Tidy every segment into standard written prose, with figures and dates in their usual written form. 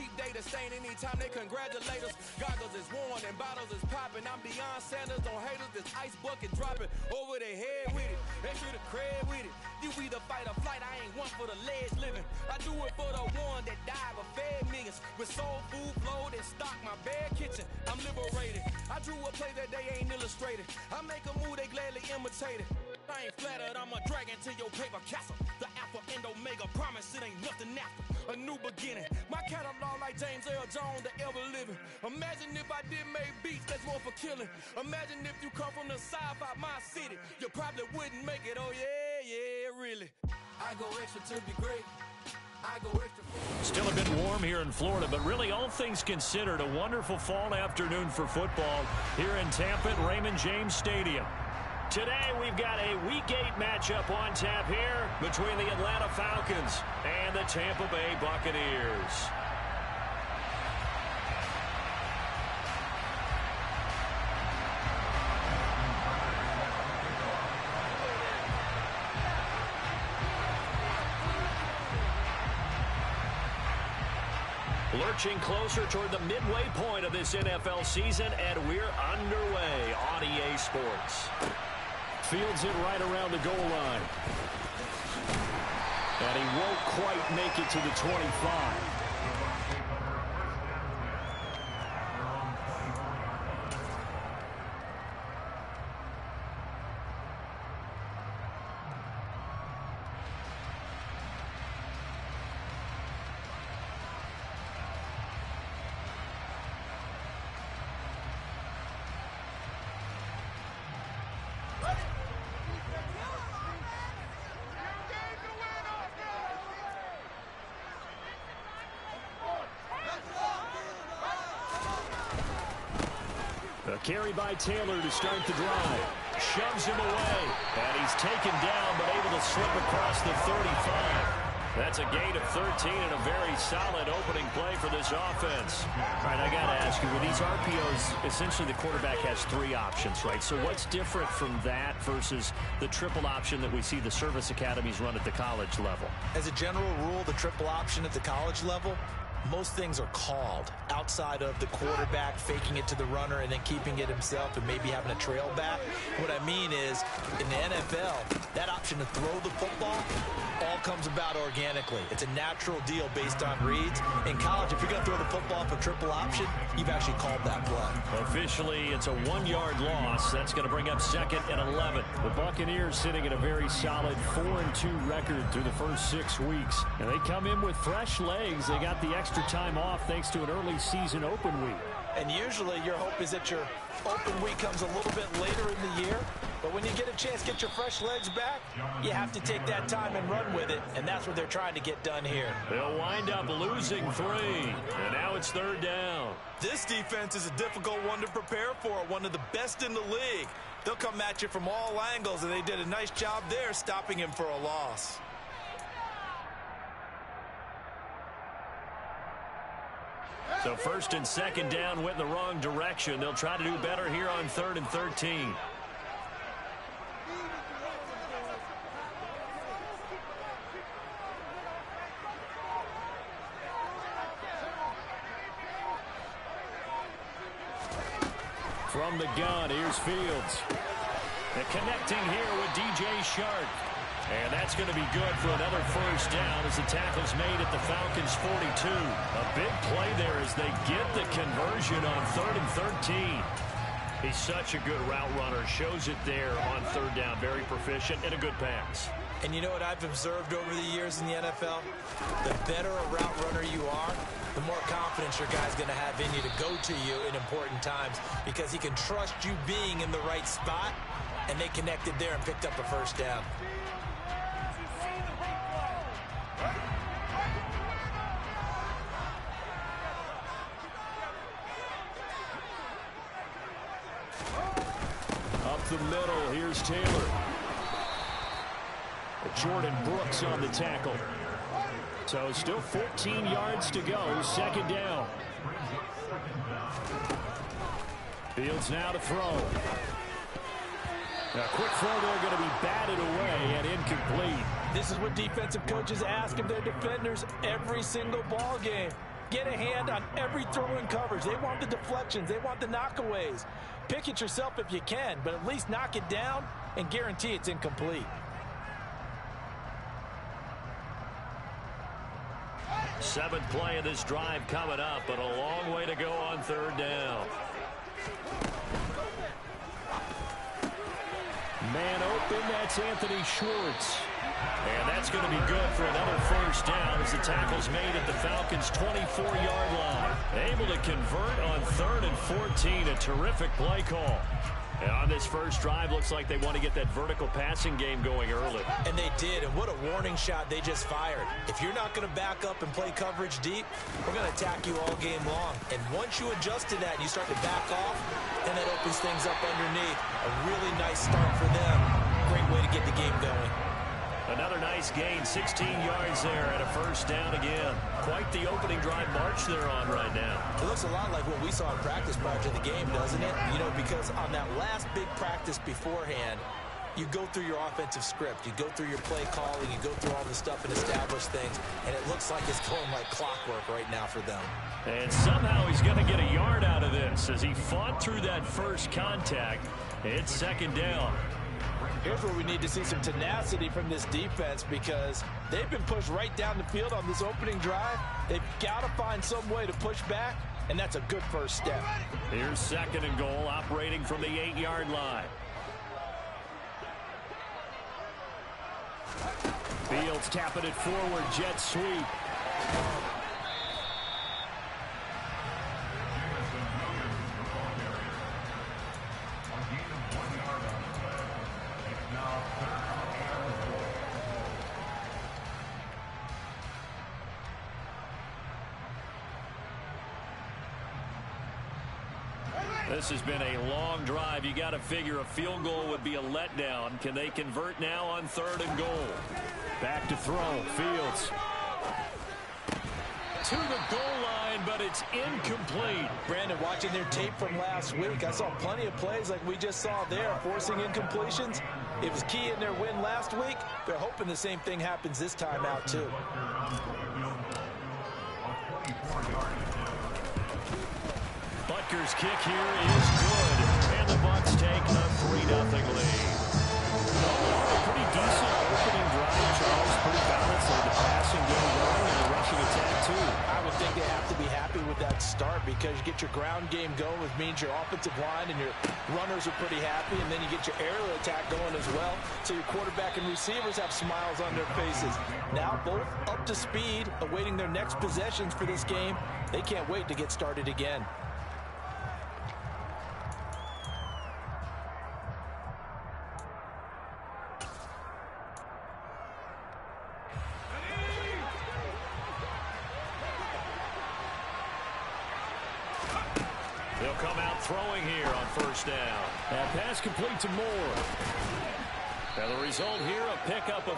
keep data sane anytime they congratulate us. Goggles is worn and bottles is popping. I'm Deion Sanders on haters, this ice bucket dropping over their head with it. Extra the cred with it. You either fight or flight, I ain't one for the ledge living. I do it for the one that died but fed millions. With soul food flowed and stock my bare kitchen. I'm liberated. I drew a play that they ain't illustrated. I make a move they gladly imitated. I ain't flattered, I'm a dragon to your paper castle. The alpha and omega, promise it ain't nothing after. A new beginning. My catalog like James Earl Jones, the ever living. Imagine if I did make beats, that's more for killing. Imagine if you come from the south out my city. You probably wouldn't make it, oh yeah, really. I go extra to be great. I go extra. Still a bit warm here in Florida, but really all things considered, a wonderful fall afternoon for football here in Tampa at Raymond James Stadium. Today we've got a Week 8 matchup on tap here between the Atlanta Falcons and the Tampa Bay Buccaneers. Lurching closer toward the midway point of this NFL season, and we're underway on EA Sports. Fields it right around the goal line. And he won't quite make it to the 25. A carry by Taylor to start the drive. Shoves him away. And he's taken down, but able to slip across the 35. That's a gain of 13 and a very solid opening play for this offense. All right, I got to ask you, with these RPOs, essentially the quarterback has three options, right? So what's different from that versus the triple option that we see the service academies run at the college level? As a general rule, the triple option at the college level, most things are called outside of the quarterback faking it to the runner and then keeping it himself and maybe having a trail back. What I mean is, in the NFL, that option to throw the football all comes about organically. It's a natural deal based on reads. In college, if you're going to throw the football for triple option, you've actually called that play. Officially, it's a 1-yard loss. That's going to bring up 2nd and 11. The Buccaneers sitting at a very solid 4-2 record through the first 6 weeks. And they come in with fresh legs. They got the extra time off thanks to an early season open week. And usually your hope is that your open week comes a little bit later in the year. But when you get a chance to get your fresh legs back, you have to take that time and run with it. And that's what they're trying to get done here. They'll wind up losing 3. And now it's 3rd down. This defense is a difficult one to prepare for. One of the best in the league. They'll come at you from all angles. And they did a nice job there stopping him for a loss. So 1st and 2nd down went in the wrong direction. They'll try to do better here on 3rd and 13. From the gun, here's Fields. And connecting here with DJ Shark. And that's going to be good for another 1st down as the tackle's made at the Falcons' 42. A big play there as they get the conversion on 3rd and 13. He's such a good route runner. Shows it there on 3rd down. Very proficient and a good pass. And you know what I've observed over the years in the NFL? The better a route runner you are, the more confidence your guy's going to have in you to go to you in important times because he can trust you being in the right spot, and they connected there and picked up a 1st down. Up the middle, here's Taylor. Jordan Brooks on the tackle. So still 14 yards to go, 2nd down. Fields now to throw. A quick throw there going to be batted away and incomplete. This is what defensive coaches ask of their defenders every single ball game. Get a hand on every throw in coverage. They want the deflections. They want the knockaways. Pick it yourself if you can, but at least knock it down and guarantee it's incomplete. Seventh play of this drive coming up, but a long way to go on third down. Man open, that's Anthony Schwartz. And that's going to be good for another first down as the tackle's made at the Falcons' 24-yard line. Able to convert on 3rd and 14, a terrific play call. And on this first drive, looks like they want to get that vertical passing game going early. And they did, and what a warning shot they just fired. If you're not going to back up and play coverage deep, we're going to attack you all game long. And once you adjust to that and you start to back off, then that opens things up underneath. A really nice start for them. Great way to get the game going. Another nice gain, 16 yards there, and a first down again. Quite the opening drive march they're on right now. It looks a lot like what we saw in practice prior to the game, doesn't it? You know, because on that last big practice beforehand, you go through your offensive script, you go through your play calling, you go through all the stuff and establish things, and it looks like it's going like clockwork right now for them. And somehow he's going to get a yard out of this as he fought through that first contact. It's second down. Here's where we need to see some tenacity from this defense because they've been pushed right down the field on this opening drive. They've got to find some way to push back, and that's a good first step. Here's second and goal, operating from the 8-yard line. Fields tapping it forward, jet sweep. This has been a long drive. You got to figure a field goal would be a letdown. Can they convert now on 3rd and goal? Back to throw. Fields to the goal line, but it's incomplete. Brandon, watching their tape from last week, I saw plenty of plays like we just saw there, forcing incompletions. It was key in their win last week. They're hoping the same thing happens this time out, too. Butker's kick here is good, and the Bucs take a 3-0 lead. Pretty decent opening drive, Charles. Pretty balanced on the passing game going and the rushing attack, too. I would think they have to be happy with that start because you get your ground game going, which means your offensive line and your runners are pretty happy, and then you get your aerial attack going as well, so your quarterback and receivers have smiles on their faces. Now both up to speed, awaiting their next possessions for this game. They can't wait to get started again. They'll come out throwing here on first down. That pass complete to Moore. Now the result here, a pickup of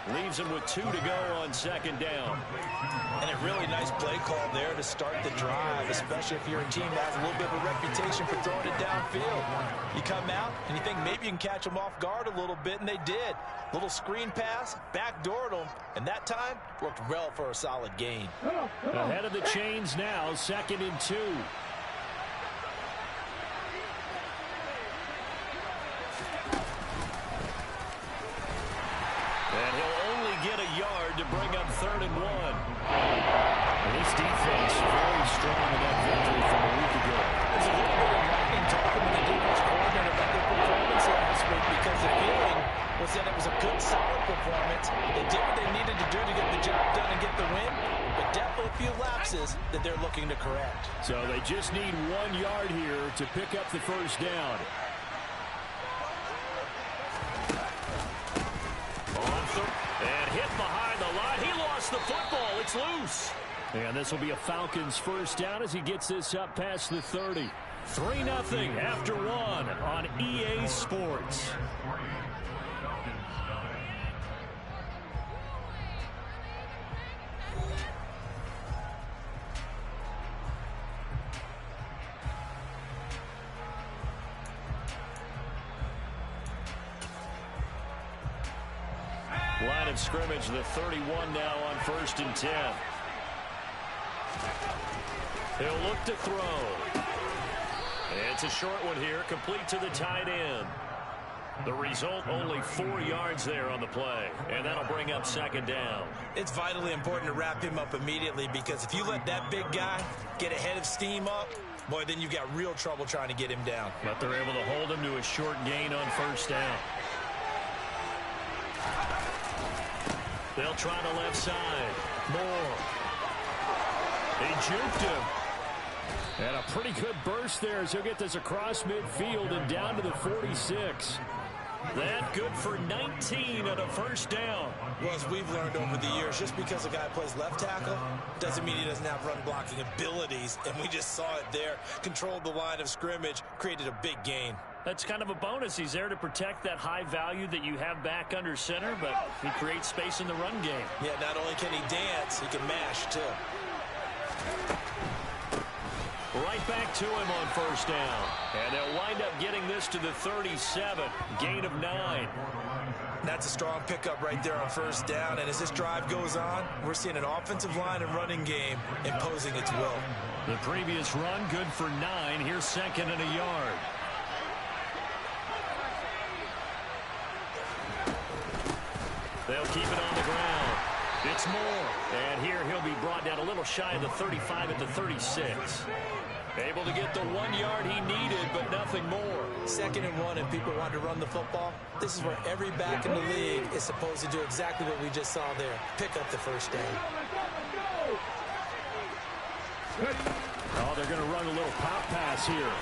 8. Leaves him with 2 to go on second down. And a really nice play call there to start the drive, especially if you're a team that has a little bit of a reputation for throwing it downfield. You come out and you think maybe you can catch them off guard a little bit, and they did. Little screen pass, backdoored them, and that time worked well for a solid gain. Ahead of the chains now, 2nd and 2. And he'll only get a yard to bring up 3rd and 1. This defense very strong in that victory from a week ago. There's a little bit of lightning talking to the defense coordinator about their performance last week because the feeling was that it was a good, solid performance. They did what they needed to do to get the job done and get the win, but definitely a few lapses that they're looking to correct. So they just need 1 yard here to pick up the first down. And hit behind the line. He lost the football. It's loose. And this will be a Falcons first down as he gets this up past the 30. 3-0 after 1 on EA Sports. Line of scrimmage, the 31 now on 1st and 10. He'll look to throw. It's a short one here, complete to the tight end. The result, only 4 yards there on the play, and that'll bring up second down. It's vitally important to wrap him up immediately, because if you let that big guy get ahead of steam up, boy, then you've got real trouble trying to get him down. But they're able to hold him to a short gain on first down. They'll try the left side. Moore. He juked him. And a pretty good burst there as he'll get this across midfield and down to the 46. That good for 19 at a first down. Well, as we've learned over the years, just because a guy plays left tackle doesn't mean he doesn't have run blocking abilities, and we just saw it there. Controlled the line of scrimmage, created a big gain. That's kind of a bonus. He's there to protect that high value that you have back under center, but he creates space in the run game. Yeah, not only can he dance, he can mash too. Right back to him on first down. And they'll wind up getting this to the 37. Gain of 9. That's a strong pickup right there on first down. And as this drive goes on, we're seeing an offensive line and running game imposing its will. The previous run, good for 9. Here's second and a yard. They'll keep it on the ground. It's Moore. And here he'll be brought down a little shy of the 35 at the 36. Able to get the 1 yard he needed, but nothing more. 2nd and 1, and people want to run the football. This is where every back in the league is supposed to do exactly what we just saw there. Pick up the first down. Oh, they're going to run a little pop pass here.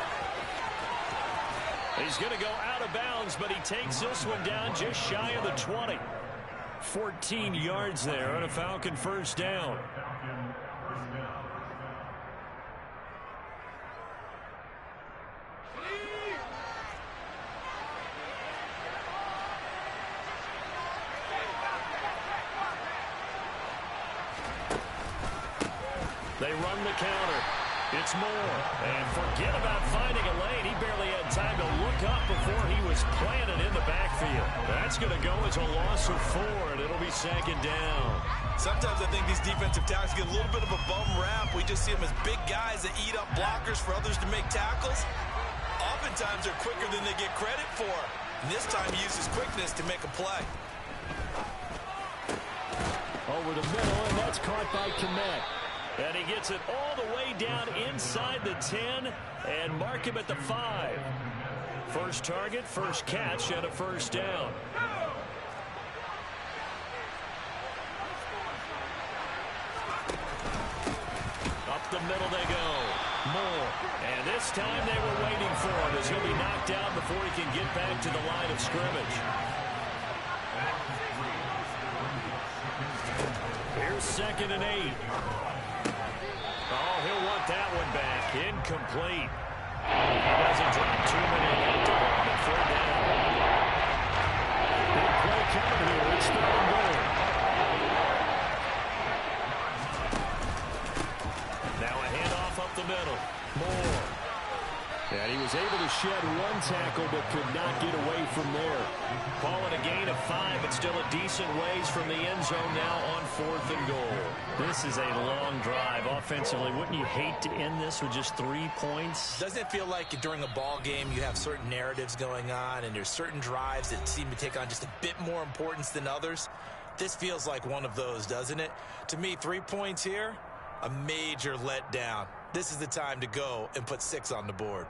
He's going to go out of bounds, but he takes this one down just shy of the 20. 14 yards there on a Falcon first down. They run the counter. It's Moore. And forget about finding a lane. He barely had time to look up before he was planted in the backfield. That's going to go as a loss of 4, and it'll be second down. Sometimes I think these defensive tackles get a little bit of a bum rap. We just see them as big guys that eat up blockers for others to make tackles. Oftentimes they're quicker than they get credit for. And this time he uses quickness to make a play. Over the middle, and that's caught by Kmet. And he gets it all the way down inside the 10 and mark him at the 5. First target, first catch, and a first down. Up the middle they go. Moore. And this time they were waiting for him as he'll be knocked out before he can get back to the line of scrimmage. Here's 2nd and 8. Oh, he'll want that one back. Incomplete. He doesn't drop too many into him at 3rd down. Big play coming here. It's 3rd and goal. Now a handoff up the middle. Moore. And he was able to shed 1 tackle but could not get away from there. Call it a gain of 5, but still a decent ways from the end zone now on 4th and goal. This is a long drive offensively. Wouldn't you hate to end this with just 3 points? Doesn't it feel like during a ball game you have certain narratives going on and there's certain drives that seem to take on just a bit more importance than others? This feels like one of those, doesn't it? To me, 3 points here, a major letdown. This is the time to go and put 6 on the board.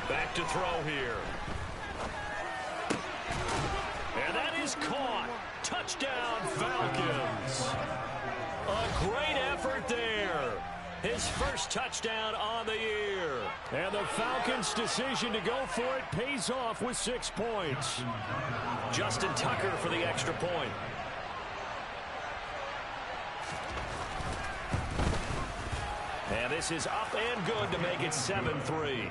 Back to throw here. And that is caught. Touchdown, Falcons. A great effort there. His first touchdown on the year. And the Falcons' decision to go for it pays off with 6 points. Justin Tucker for the extra point. And And this is up and good to make it 7-3.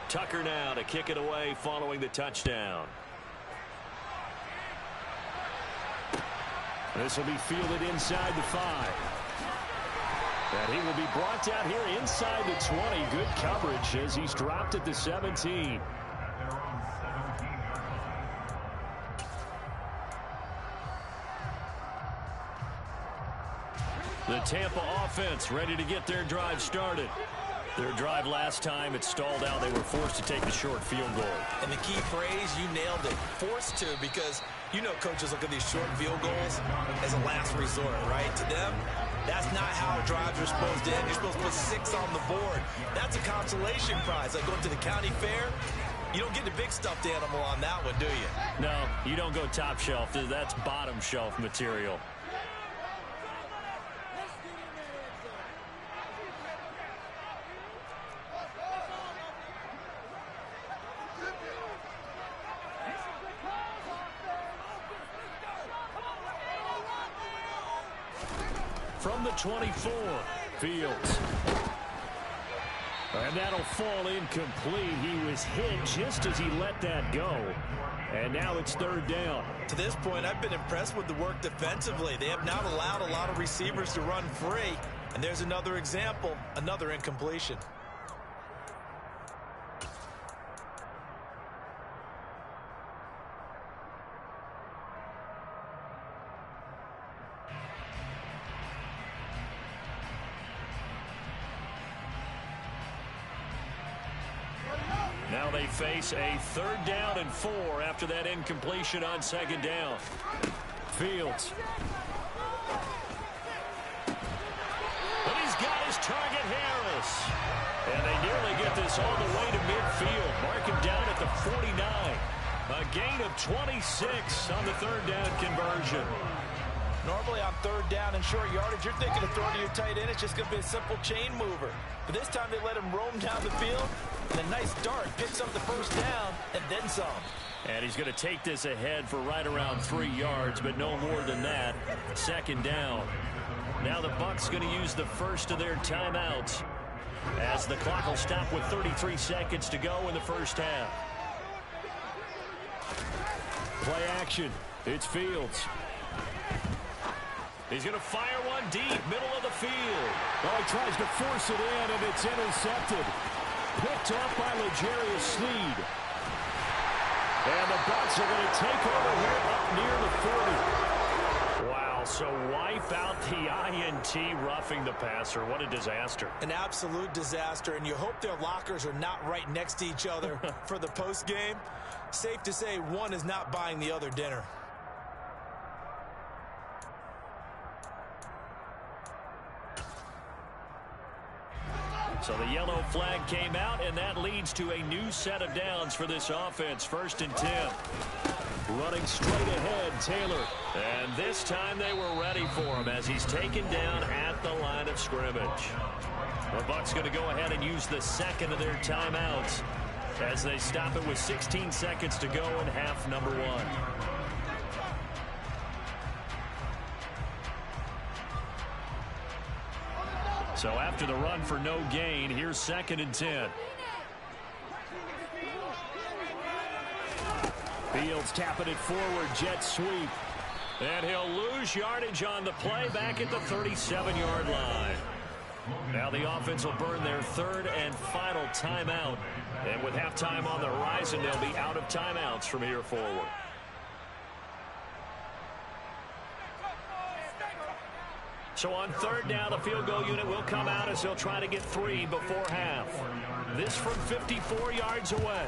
Tucker now to kick it away following the touchdown. This will be fielded inside the 5. And he will be brought down here inside the 20. Good coverage as he's dropped at the 17. The Tampa offense ready to get their drive started. Their drive last time, it stalled out. They were forced to take the short field goal. And the key phrase, you nailed it, forced to, because you know coaches look at these short field goals as a last resort, right? To them, that's not how drives are supposed to end. You're supposed to put 6 on the board. That's a consolation prize. Like going to the county fair, you don't get the big stuffed animal on that one, do you? No, you don't go top shelf. That's bottom shelf material. From the 24, Fields. And that'll fall incomplete. He was hit just as he let that go. And now it's 3rd down. To this point, I've been impressed with the work defensively. They have not allowed a lot of receivers to run free. And there's another example, another incompletion. Now they face a 3rd down and 4 after that incompletion on 2nd down. Fields. But he's got his target, Harris. And they nearly get this all the way to midfield. Mark him down at the 49. A gain of 26 on the 3rd down conversion. Normally on 3rd down and short yardage, you're thinking of throwing to your tight end. It's just going to be a simple chain mover. But this time they let him roam down the field. And a nice dart picks up the 1st down and then some. And he's going to take this ahead for right around 3 yards, but no more than that. 2nd down. Now the Bucs going to use the first of their timeouts as the clock will stop with 33 seconds to go in the 1st half. Play action. It's Fields. He's going to fire one deep, middle of the field. Oh, he tries to force it in, and it's intercepted. Picked off by L'Jarius Sneed. And the Bucs are going to take over here up near the 40. Wow, so wipe out the INT roughing the passer. What a disaster. An absolute disaster, and you hope their lockers are not right next to each other for the postgame. Safe to say one is not buying the other dinner. So the yellow flag came out, and that leads to a new set of downs for this offense. 1st and 10. Running straight ahead, Taylor. And this time they were ready for him as he's taken down at the line of scrimmage. The Bucs going to go ahead and use the 2nd of their timeouts as they stop it with 16 seconds to go in half number 1. So after the run for no gain, here's 2nd and 10. Fields tapping it forward, jet sweep. And he'll lose yardage on the play back at the 37-yard line. Now the offense will burn their 3rd and final timeout. And with halftime on the horizon, they'll be out of timeouts from here forward. So on 3rd down, the field goal unit will come out as they'll try to get 3 before half. This from 54 yards away.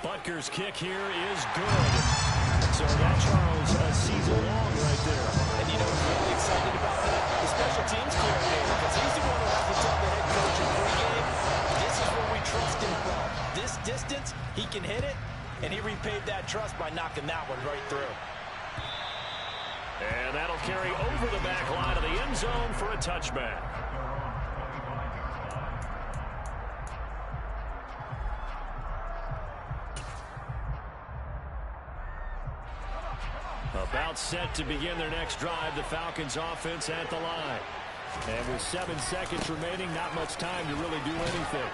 Butker's kick here is good. So that, Charles, a season long right there. And you know who's really excited about that? The special teams coordinator, because he's the one who has to tell the head coach in pregame, this is where we trust him from. This distance, he can hit it, and he repaid that trust by knocking that one right through. And that'll carry over the back line of the end zone for a touchback. About set to begin their next drive, the Falcons offense at the line. And with 7 seconds remaining, not much time to really do anything.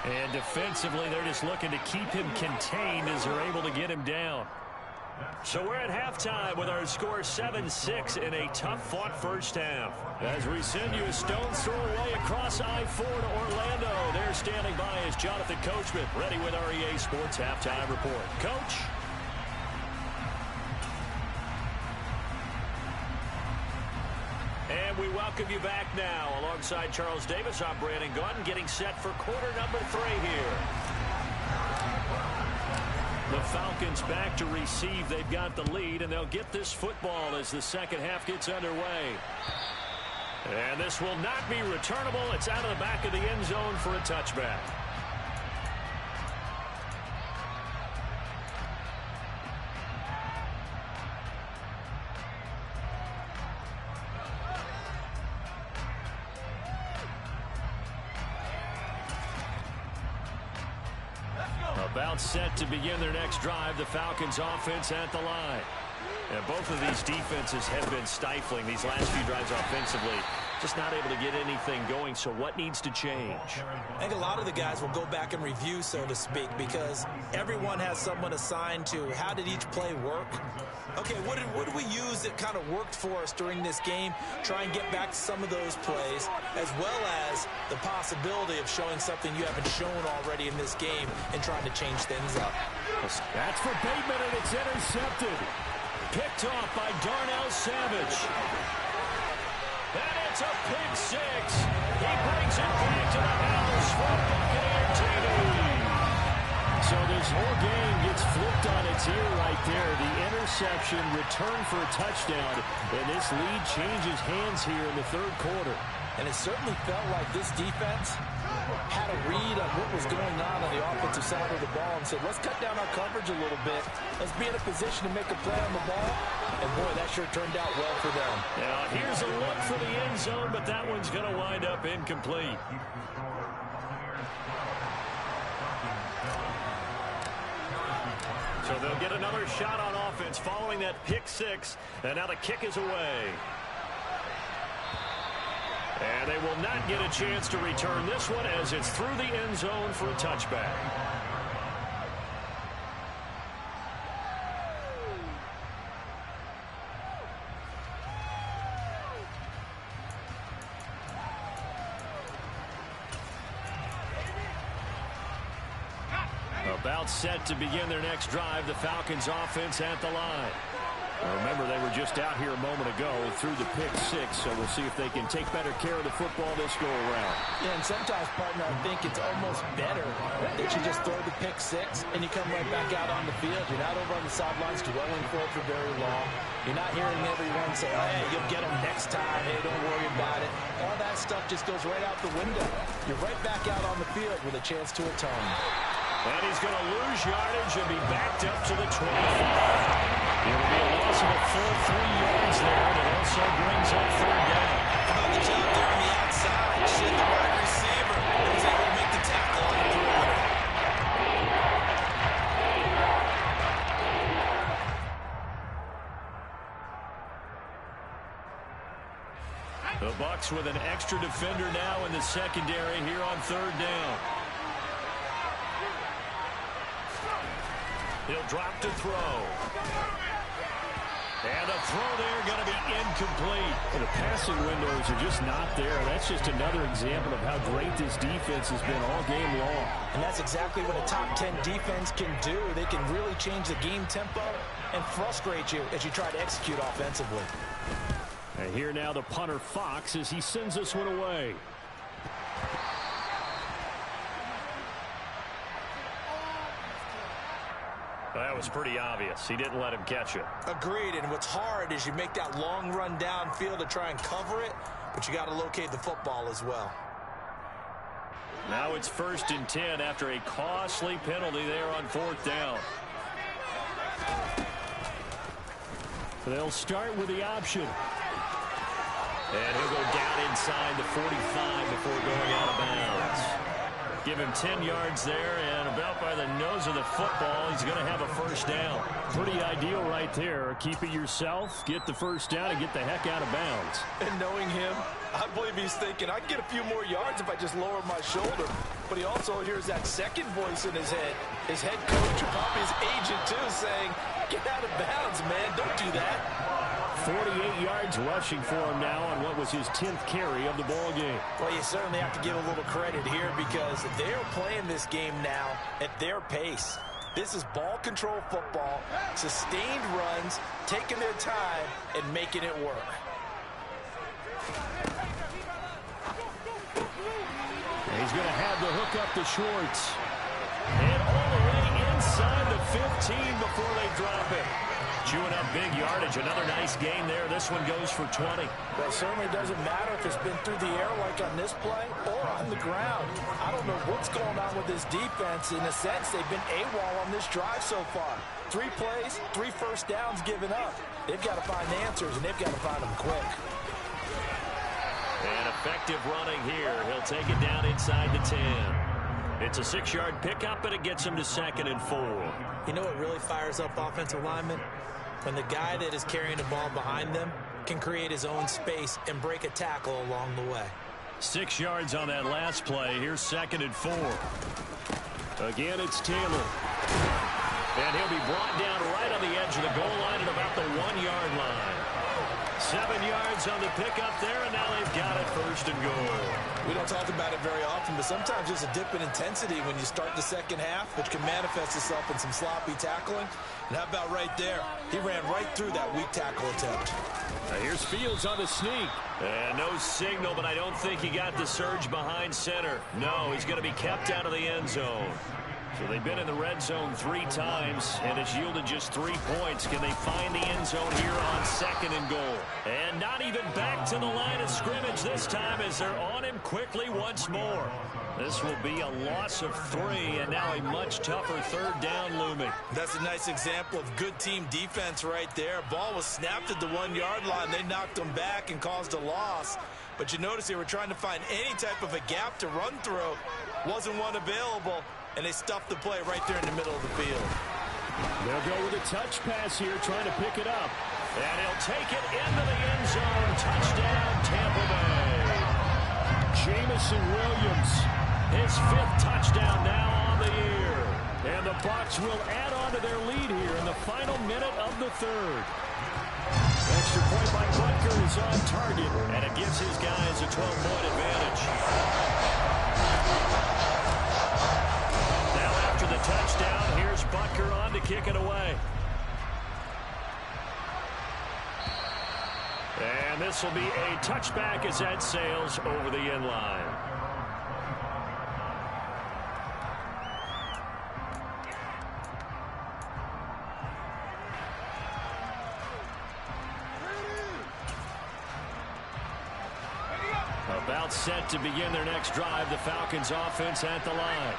And defensively, they're just looking to keep him contained as they're able to get him down. So we're at halftime with our score 7-6 in a tough-fought first half. As we send you a stone's throw away across I-4 to Orlando. There standing by is Jonathan Coachman, ready with our EA Sports Halftime Report. Coach? And we welcome you back now. Alongside Charles Davis, I'm Brandon Gaudin, getting set for quarter number 3 here. The Falcons back to receive. They've got the lead, and they'll get this football as the second half gets underway. And this will not be returnable. It's out of the back of the end zone for a touchback. About set to begin their next drive, the Falcons offense at the line. And both of these defenses have been stifling these last few drives offensively. Just not able to get anything going, so what needs to change? I think a lot of the guys will go back and review, so to speak, because everyone has someone assigned to how did each play work. Okay, what did we use that kind of worked for us during this game? Try and get back to some of those plays, as well as the possibility of showing something you haven't shown already in this game and trying to change things up. That's for Bateman, and it's intercepted. Picked off by Darnell Savage. And it's a pick 6. He brings it back to the house for Buccaneer TD. So this whole game gets flipped on its ear right there. The interception, return for a touchdown, and this lead changes hands here in the third quarter. And it certainly felt like this defense had a read on what was going on the offensive side of the ball and said, let's cut down our coverage a little bit. Let's be in a position to make a play on the ball. And, boy, that sure turned out well for them. Now, here's a look for the end zone, but that one's going to wind up incomplete. So they'll get another shot on offense following that pick 6. And now the kick is away. And they will not get a chance to return this one as it's through the end zone for a touchback. About set to begin their next drive, the Falcons offense at the line. Remember, they were just out here a moment ago through the pick 6, so we'll see if they can take better care of the football this go around. Yeah, and sometimes, partner, I think it's almost better that you just throw the pick 6 and you come right back out on the field. You're not over on the sidelines dwelling for it for very long. You're not hearing everyone say, oh, hey, you'll get them next time. Hey, don't worry about it. All that stuff just goes right out the window. You're right back out on the field with a chance to atone. And he's going to lose yardage and be backed up to the 25. It'll be a loss of a full 3 yards there, and it also brings up third down. How about the job there on the outside? Shit, the wide receiver was able to make the tackle on the perimeter. The Bucs with an extra defender now in the secondary here on third down. He'll drop to throw. And the throw there going to be incomplete. The passing windows are just not there. That's just another example of how great this defense has been all game long. And that's exactly what a top 10 defense can do. They can really change the game tempo and frustrate you as you try to execute offensively. And here now the punter Fox as he sends this one away. That was pretty obvious. He didn't let him catch it. Agreed, and what's hard is you make that long run downfield to try and cover it, but you got to locate the football as well. Now it's 1st and 10 after a costly penalty there on 4th down. They'll start with the option. And he'll go down inside the 45 before going out of bounds. Give him 10 yards there, and about by the nose of the football, he's going to have a first down. Pretty ideal right there. Keep it yourself, get the first down, and get the heck out of bounds. And knowing him, I believe he's thinking, I can get a few more yards if I just lower my shoulder. But he also hears that second voice in his head. His head coach, or probably his agent too, saying, get out of bounds, man. Don't do that. 48 yards rushing for him now on what was his 10th carry of the ball game. Well, you certainly have to give a little credit here because they're playing this game now at their pace. This is ball control football, sustained runs, taking their time, and making it work. He's going to have the hook up to Schwartz. And all the way inside the 15 before they drop it. Chewing up big yardage. Another nice gain there. This one goes for 20. Well, it certainly doesn't matter if it's been through the air like on this play or on the ground. I don't know what's going on with this defense. In a sense, they've been AWOL on this drive so far. 3 plays, 3 first downs given up. They've got to find answers, and they've got to find them quick. And effective running here. He'll take it down inside the 10. It's a 6-yard pickup, and it gets him to 2nd and 4. You know what really fires up offensive linemen? When the guy that is carrying the ball behind them can create his own space and break a tackle along the way. 6 yards on that last play. Here's 2nd and 4. Again, it's Taylor. And he'll be brought down right on the edge of the goal line at about the 1-yard line. 7 yards on the pickup there, and now they've got it 1st and goal. We don't talk about it very often, but sometimes there's a dip in intensity when you start the second half, which can manifest itself in some sloppy tackling. And how about right there? He ran right through that weak tackle attempt. Now here's Fields on the sneak. And no signal, but I don't think he got the surge behind center. No, he's going to be kept out of the end zone. So they've been in the red zone 3 times, and it's yielded just 3 points. Can they find the end zone here on 2nd and goal? And not even back to the line of scrimmage this time as they're on him quickly once more. This will be a loss of 3, and now a much tougher 3rd down looming. That's a nice example of good team defense right there. Ball was snapped at the 1-yard line. They knocked him back and caused a loss. But you notice they were trying to find any type of a gap to run through. Wasn't one available. And they stuffed the play right there in the middle of the field. They'll go with a touch pass here, trying to pick it up. And he'll take it into the end zone. Touchdown, Tampa Bay. Jamison Williams. His 5th touchdown now on the year. And the Bucs will add on to their lead here in the final minute of the 3rd. Extra point by Butker is on target. And it gives his guys a 12-point advantage. Touchdown. Here's Butker on to kick it away. And this will be a touchback as that sails over the end line. About set to begin their next drive. The Falcons offense at the line.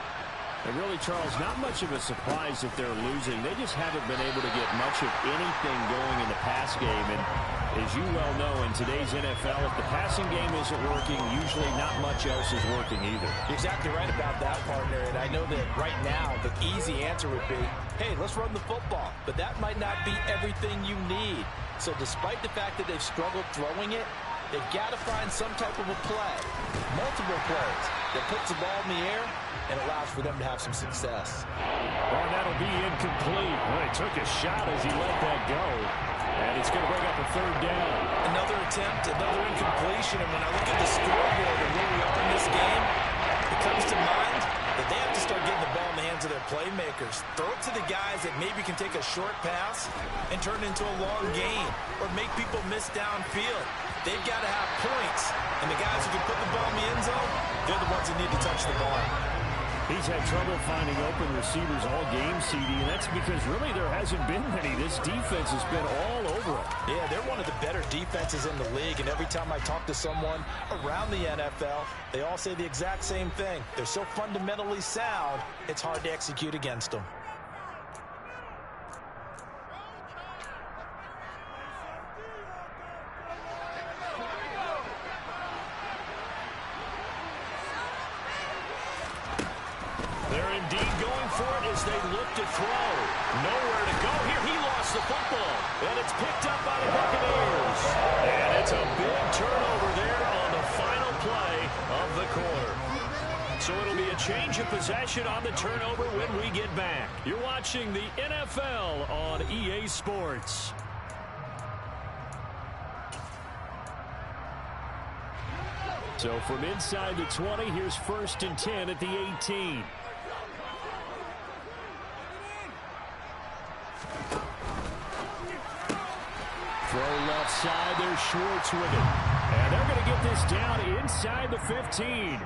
And really, Charles, not much of a surprise that they're losing. They just haven't been able to get much of anything going in the pass game. And as you well know, in today's NFL, if the passing game isn't working, usually not much else is working either. You're exactly right about that, partner. And I know that right now the easy answer would be, hey, let's run the football. But that might not be everything you need. So despite the fact that they've struggled throwing it, they've got to find some type of a play, multiple plays, that puts the ball in the air and allows for them to have some success. Well, that'll be incomplete. Well, he took a shot as he let that go. And it's going to bring up a 3rd down. Another attempt, another incompletion. And when I look at the scoreboard and where we are in this game, it comes to mind that they have to start getting the ball in the hands of their playmakers. Throw it to the guys that maybe can take a short pass and turn it into a long gain or make people miss downfield. They've got to have points. And the guys who can put the ball in the end zone, they're the ones that need to touch the ball. He's had trouble finding open receivers all game, CD, and that's because really there hasn't been many. This defense has been all over it. Yeah, they're one of the better defenses in the league, and every time I talk to someone around the NFL, they all say the exact same thing. They're so fundamentally sound, it's hard to execute against them. indeed going for it as they look to throw. Nowhere to go here. He lost the football. And it's picked up by the Buccaneers. And it's a big turnover there on the final play of the quarter. So it'll be a change of possession on the turnover when we get back. You're watching the NFL on EA Sports. So from inside the 20, here's 1st and 10 at the 18. Throw left side, there's Schwartz with it. And they're going to get this down inside the 15.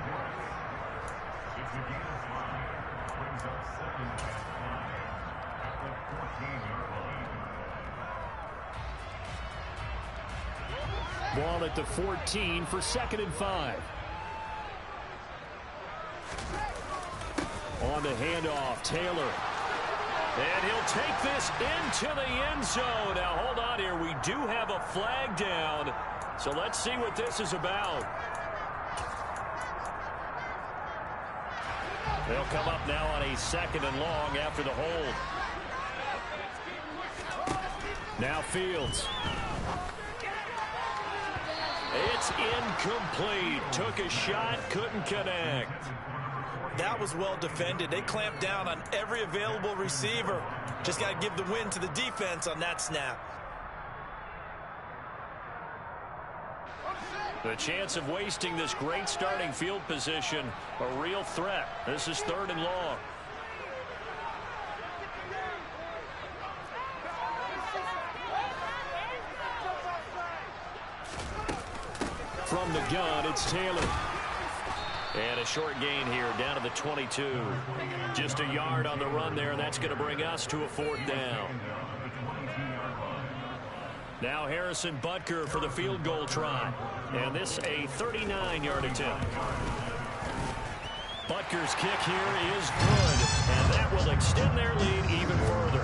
Ball at the 14 for 2nd and 5. On the handoff, Taylor. And he'll take this into the end zone. Now, hold on here. We do have a flag down. So let's see what this is about. They'll come up now on a 2nd and long after the hold. Now Fields. It's incomplete. Took a shot, couldn't connect. That was well defended. They clamped down on every available receiver. Just got to give the win to the defense on that snap. The chance of wasting this great starting field position, a real threat. This is 3rd and long. From the gun, it's Taylor. And a short gain here down to the 22. Just a yard on the run there, and that's going to bring us to a 4th down. Now Harrison Butker for the field goal try. And this a 39-yard attempt. Butker's kick here is good, and that will extend their lead even further.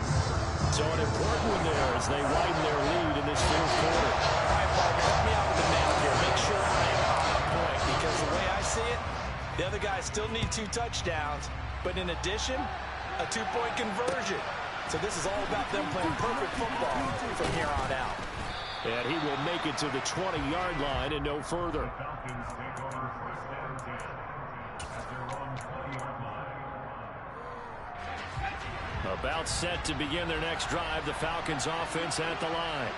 So an important one there as they widen their lead in this 4th quarter. All right, Parker, help me out with the math here. Make sure I am on point, because the way I see it, the other guys still need 2 touchdowns, but in addition, a 2-point conversion. So this is all about them playing perfect football from here on out. And he will make it to the 20-yard line and no further. About set to begin their next drive, the Falcons offense at the line.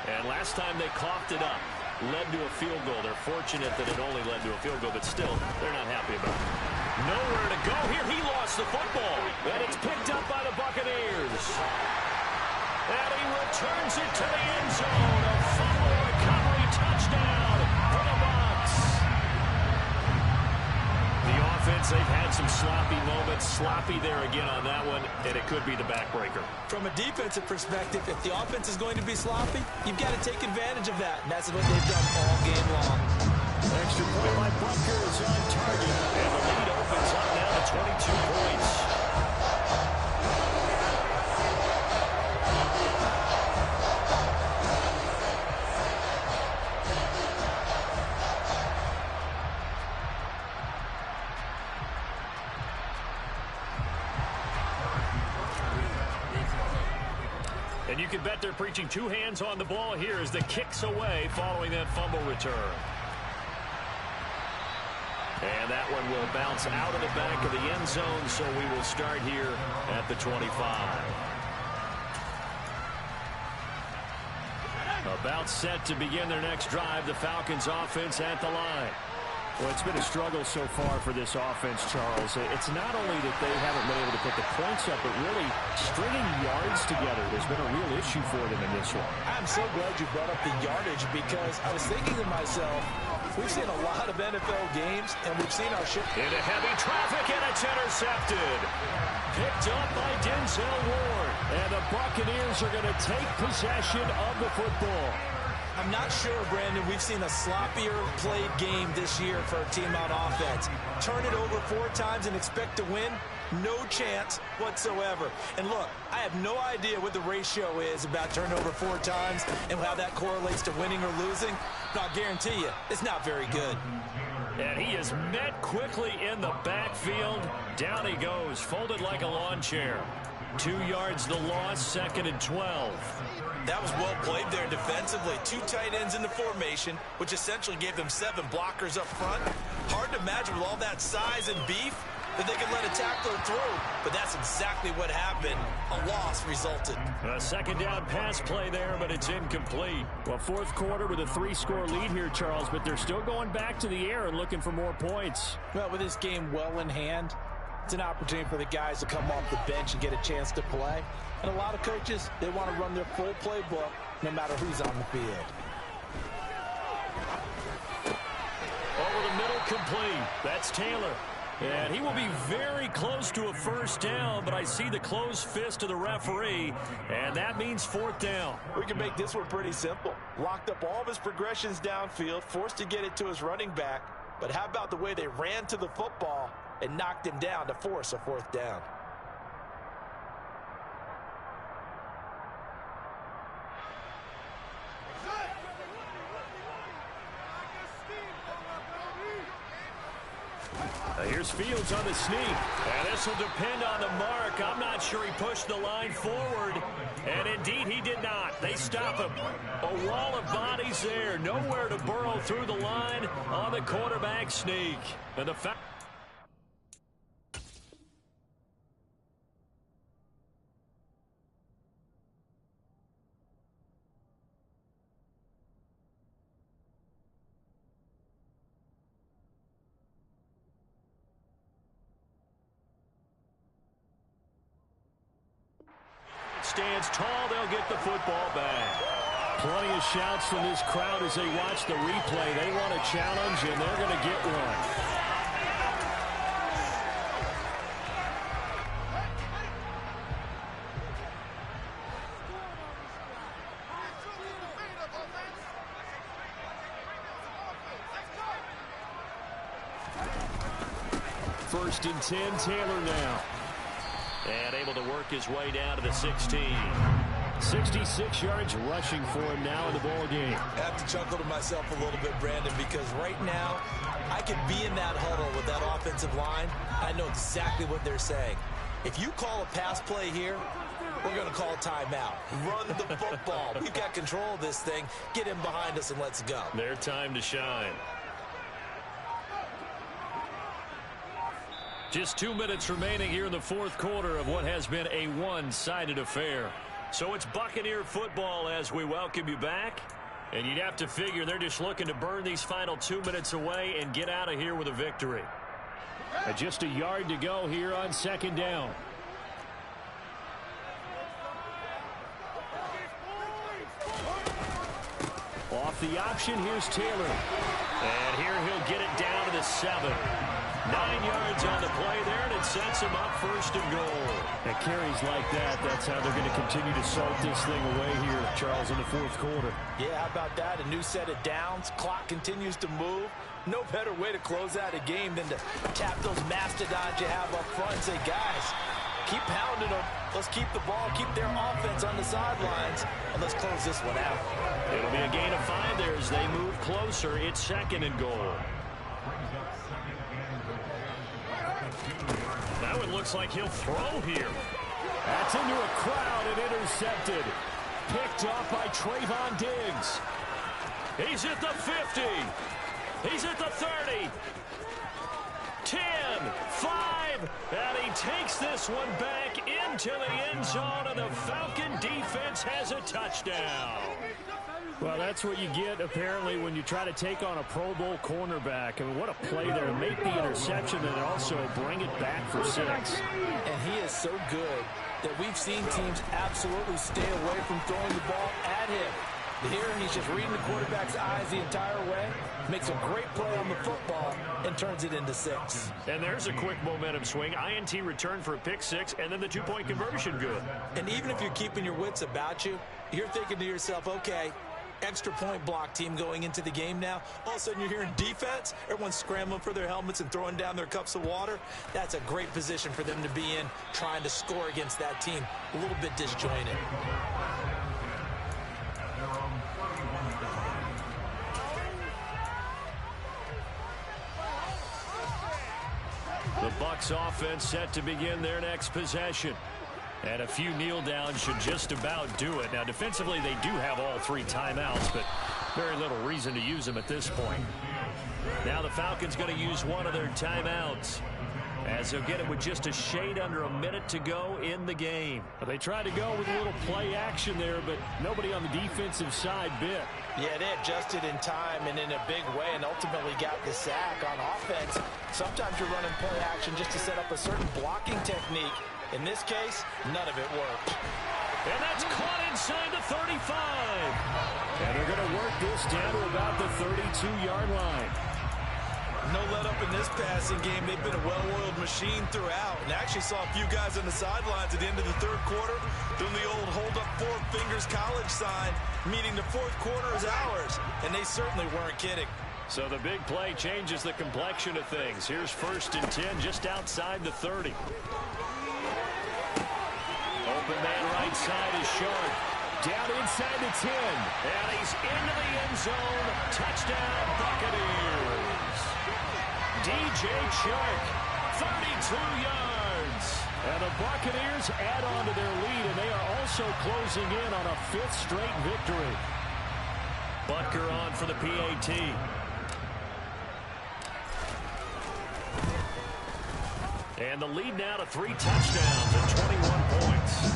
And last time they coughed it up, led to a field goal. They're fortunate that it only led to a field goal, but still, they're not happy about it. Nowhere to go here. He lost the football. And it's picked up by the Buccaneers. And he returns it to the end zone. A fumble recovery touchdown for the Bucs. The offense, they've had some sloppy moments. Sloppy there again on that one, and it could be the backbreaker. From a defensive perspective, if the offense is going to be sloppy, you've got to take advantage of that. And that's what they've done all game long. Extra point by Butker is on target. And the lead opens up now to 22 points. And you can bet they're preaching 2 hands on the ball here as the kick's away following that fumble return. And that one will bounce out of the back of the end zone, so we will start here at the 25. About set to begin their next drive, the Falcons offense at the line. Well, it's been a struggle so far for this offense, Charles. It's not only that they haven't been able to put the points up, but really stringing yards together has been a real issue for them in this one. I'm so glad you brought up the yardage, because I was thinking to myself, we've seen a lot of NFL games, and we've seen our ship into heavy traffic, and it's intercepted. Picked up by Denzel Ward. And the Buccaneers are going to take possession of the football. I'm not sure, Brandon, we've seen a sloppier played game this year for a team on offense. Turn it over 4 times and expect to win? No chance whatsoever. And look, I have no idea what the ratio is about turnover 4 times and how that correlates to winning or losing, but I'll guarantee you, it's not very good. And he is met quickly in the backfield. Down he goes, folded like a lawn chair. 2 yards the loss, 2nd and 12. That was well played there defensively. 2 tight ends in the formation, which essentially gave them 7 blockers up front. Hard to imagine with all that size and beef that they could let a tackler through, but that's exactly what happened. A loss resulted. A 2nd down pass play there, but it's incomplete. Well, 4th quarter with a 3-score lead here, Charles, but they're still going back to the air and looking for more points. Well, with this game well in hand, it's an opportunity for the guys to come off the bench and get a chance to play. And a lot of coaches, they want to run their full playbook no matter who's on the field. Over the middle, complete. That's Taylor. And he will be very close to a 1st down, but I see the closed fist of the referee, and that means 4th down. We can make this one pretty simple. Locked up all of his progressions downfield, forced to get it to his running back. But how about the way they ran to the football and knocked him down to force a 4th down? Here's Fields on the sneak. And this will depend on the mark. I'm not sure he pushed the line forward. And indeed, he did not. They stop him. A wall of bodies there. Nowhere to burrow through the line on the quarterback sneak. And the foul. Stands tall, they'll get the football back. Plenty of shouts from this crowd as they watch the replay. They want a challenge, and they're going to get one. First and 10, Taylor now. And able to work his way down to the 16. 66 yards rushing for him now in the ball game. I have to chuckle to myself a little bit, Brandon, because right now I could be in that huddle with that offensive line. I know exactly what they're saying. If you call a pass play here, we're going to call a timeout. Run the football. We've got control of this thing. Get him behind us and let's go. Their time to shine. Just 2 minutes remaining here in the 4th quarter of what has been a one-sided affair. So it's Buccaneer football as we welcome you back. And you'd have to figure they're just looking to burn these final 2 minutes away and get out of here with a victory. Just a yard to go here on 2nd down. Off the option, here's Taylor. And here he'll get it down to the 7. 9 yards on the play there, and it sets him up 1st and goal. At carries like that, that's how they're going to continue to salt this thing away here, Charles, in the 4th quarter. Yeah, how about that? A new set of downs. Clock continues to move. No better way to close out a game than to tap those mastodons you have up front and say, guys, keep pounding them. Let's keep the ball, keep their offense on the sidelines, and let's close this one out. It'll be a gain of 5 there as they move closer. It's 2nd and goal. Now it looks like he'll throw here. That's into a crowd and intercepted. Picked off by Trayvon Diggs. He's at the 50. He's at the 30. 10, 5, and he takes this one back into the end zone, and the Falcon defense has a touchdown. Well, that's what you get, apparently, when you try to take on a Pro Bowl cornerback. I mean, what a play there. Make the interception and also bring it back for 6. And he is so good that we've seen teams absolutely stay away from throwing the ball at him. Here, he's just reading the quarterback's eyes the entire way, makes a great play on the football, and turns it into 6. And there's a quick momentum swing. INT return for a pick 6, and then the 2-point conversion good. And even if you're keeping your wits about you, you're thinking to yourself, okay, extra point block team going into the game now. All of a sudden you're hearing defense. Everyone's scrambling for their helmets and throwing down their cups of water. That's a great position for them to be in, trying to score against that team. A little bit disjointed. Bucs offense set to begin their next possession. And a few kneel downs should just about do it. Now, defensively, they do have all 3 timeouts, but very little reason to use them at this point. Now the Falcons going to use one of their timeouts, as they'll get it with just a shade under a minute to go in the game. They tried to go with a little play action there, but nobody on the defensive side bit. Yeah, they adjusted in time and in a big way and ultimately got the sack. On offense, sometimes you're running play action just to set up a certain blocking technique. In this case, none of it worked. And that's caught inside the 35. And they're going to work this down to about the 32-yard line. No let up in this passing game. They've been a well-oiled machine throughout. And actually saw a few guys on the sidelines at the end of the third quarter doing the old hold up 4 fingers college sign, meaning the fourth quarter is ours. And they certainly weren't kidding. So the big play changes the complexion of things. Here's 1st and 10 just outside the 30. Open man right side is Sharp. Down inside the 10. And he's into the end zone. Touchdown, Buccaneers. DJ Chark, 32 yards. And the Buccaneers add on to their lead, and they are also closing in on a 5th straight victory. Butker on for the PAT. And the lead now to 3 touchdowns and 21 points.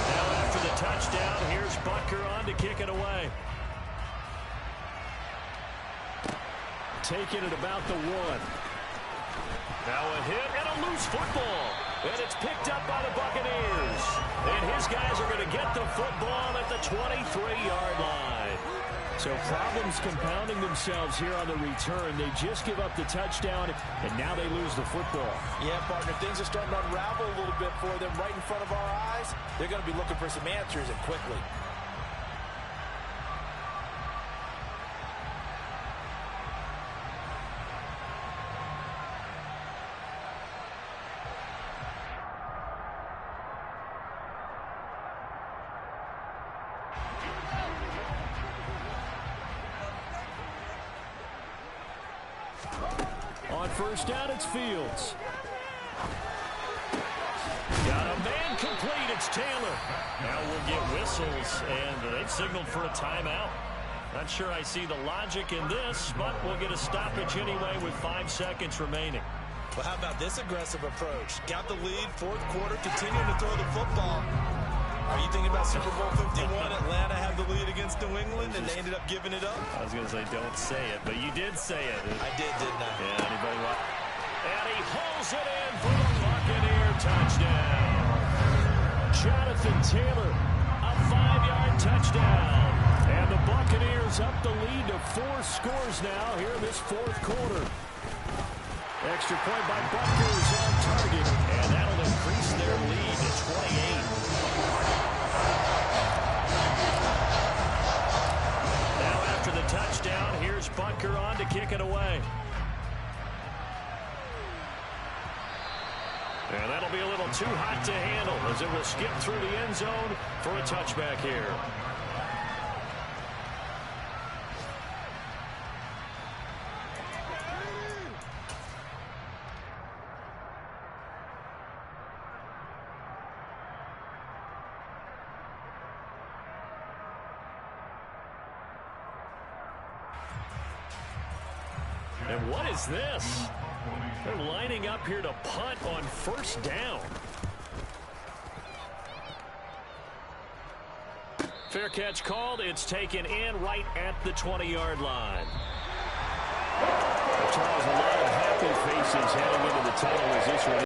Now after the touchdown, here's Butker on to kick it away. Taking it about the 1. Now a hit and a loose football. And it's picked up by the Buccaneers. And his guys are going to get the football at the 23-yard line. So problems compounding themselves here on the return. They just give up the touchdown, and now they lose the football. Yeah, partner, things are starting to unravel a little bit for them right in front of our eyes. They're going to be looking for some answers, and quickly. On 1st down, it's Fields. Got a man complete. It's Taylor. Now we'll get whistles, and they've signaled for a timeout. Not sure I see the logic in this, but we'll get a stoppage anyway with 5 seconds remaining. Well, how about this aggressive approach? Got the lead, 4th quarter, continuing to throw the football. Are you thinking about Super Bowl 51? Atlanta had the lead against New England, and they ended up giving it up? I was going to say don't say it, but you did say it. I did, didn't I? Yeah, anybody want? And he hauls it in for the Buccaneer touchdown. Jonathan Taylor, a 5-yard touchdown. And the Buccaneers up the lead to 4 scores now here in this 4th quarter. Extra point by Butker is on target. And that'll increase their lead to 28. Now after the touchdown, here's Butker on to kick it away. And that'll be a little too hot to handle as it will skip through the end zone for a touchback here. And what is this? They're lining up here to punt on 1st down. Fair catch called. It's taken in right at the 20-yard line. Charles, a lot of happy faces heading into the tunnel as this one